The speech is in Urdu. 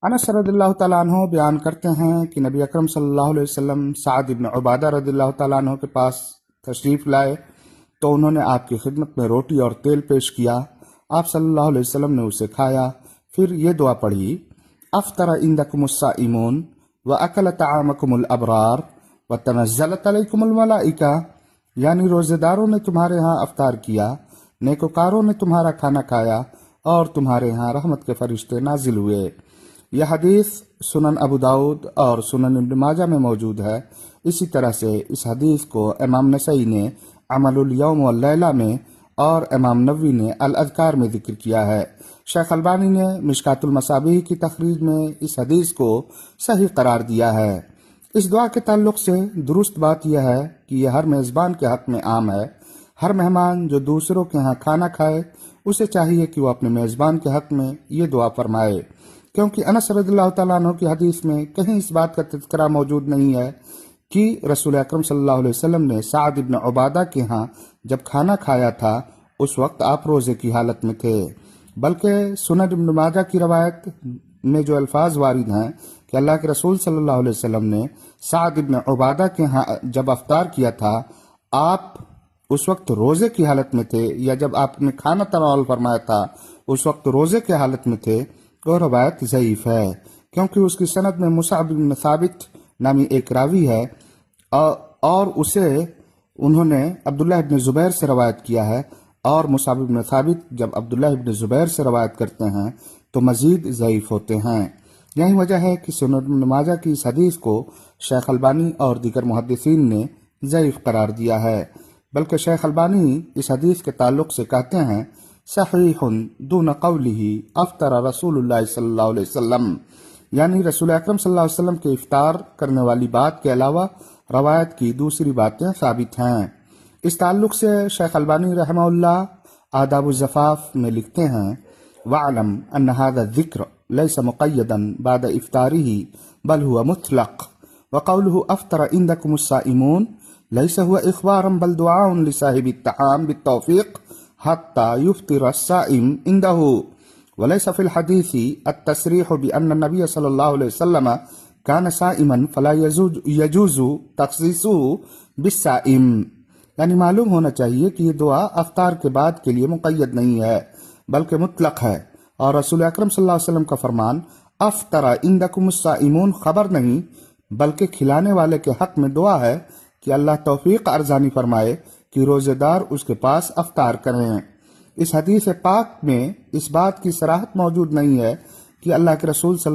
انس رضی اللہ تعالیٰ عنہ بیان کرتے ہیں کہ نبی اکرم صلی اللہ علیہ وسلم سعد ابن عبادہ رضی اللہ تعالیٰ عنہ کے پاس تشریف لائے تو انہوں نے آپ کی خدمت میں روٹی اور تیل پیش کیا۔ آپ صلی اللہ علیہ وسلم نے اسے کھایا، پھر یہ دعا پڑھی: افطر عندکم الصائمون واکل طعامکم الابرار وتنزلت علیکم الملائکہ، یعنی روزے داروں نے تمہارے ہاں افطار کیا، نیکوکاروں نے تمہارا کھانا کھایا اور تمہارے ہاں رحمت کے فرشتے نازل ہوئے۔ یہ حدیث سنن ابو داؤد اور سنن ابن ماجہ میں موجود ہے۔ اسی طرح سے اس حدیث کو امام نسائی نے عمل الیوم واللیلہ میں اور امام نووی نے الاذکار میں ذکر کیا ہے۔ شیخ البانی نے مشکات المصابیح کی تخریج میں اس حدیث کو صحیح قرار دیا ہے۔ اس دعا کے تعلق سے درست بات یہ ہے کہ یہ ہر میزبان کے حق میں عام ہے۔ ہر مہمان جو دوسروں کے ہاں کھانا کھائے اسے چاہیے کہ وہ اپنے میزبان کے حق میں یہ دعا فرمائے، کیونکہ انس رضی اللہ تعالیٰ عنہ کی حدیث میں کہیں اس بات کا تذکرہ موجود نہیں ہے کہ رسول اکرم صلی اللہ علیہ وسلم نے سعد ابن عبادہ کے ہاں جب کھانا کھایا تھا اس وقت آپ روزے کی حالت میں تھے، بلکہ سنن ابن ماجہ کی روایت میں جو الفاظ وارد ہیں کہ اللہ کے رسول صلی اللہ علیہ وسلم نے سعد ابن عبادہ کے ہاں جب افطار کیا تھا آپ اس وقت روزے کی حالت میں تھے، یا جب آپ نے کھانا تناول فرمایا تھا اس وقت روزے کی حالت میں تھے، وہ روایت ضعیف ہے، کیونکہ اس کی سند میں مصعب بن ثابت نامی ایک راوی ہے اور اسے انہوں نے عبداللہ ابن زبیر سے روایت کیا ہے، اور مصعب بن ثابت جب عبداللہ ابن زبیر سے روایت کرتے ہیں تو مزید ضعیف ہوتے ہیں۔ یہی وجہ ہے کہ سنن ابن ماجہ کی اس حدیث کو شیخ البانی اور دیگر محدثین نے ضعیف قرار دیا ہے، بلکہ شیخ البانی اس حدیث کے تعلق سے کہتے ہیں: صحیح دون قولہ افطر رسول اللہ صلی اللہ علیہ وسلم، یعنی رسول اکرم صلی اللہ علیہ وسلم کے افطار کرنے والی بات کے علاوہ روایت کی دوسری باتیں ثابت ہیں۔ اس تعلق سے شیخ البانی رحمہ اللہ آداب الزفاف میں لکھتے ہیں: وَاعْلَمْ أَنَّ هَذَا الذِّكْرَ لَيْسَ مُقَيَّدًا بَعْدَ إِفْطَارِهِ بَلْ هُوَ مُطْلَقٌ، وَقَوْلُهُ أَفْطَرَ عِندَكُمُ الصَّائِمُونَ لَيْسَ هُوَ إِخْبَارًا بَلْ دُعَاءٌ لِصَاحِبِ الطَّعَامِ بِالتَّوْفِيقِ حتى يفطر الصائم عنده، وليس في الحديث التصريح بأن النبي صلى الله عليه وسلم كان صائما فلا يجوز تخصيصه بالصائم، یعنی معلوم ہونا چاہیے کہ یہ دعا افطار کے بعد کے لیے مقید نہیں ہے بلکہ مطلق ہے، اور رسول اکرم صلی اللہ علیہ وسلم کا فرمان افطر عندکم الصائمون خبر نہیں بلکہ کھلانے والے کے حق میں دعا ہے کہ اللہ توفیق ارزانی فرمائے کہ روزے دار اس کے پاس افطار کریں۔ اس حدیث پاک میں اس بات کی صراحت موجود نہیں ہے کہ اللہ کے رسول صلی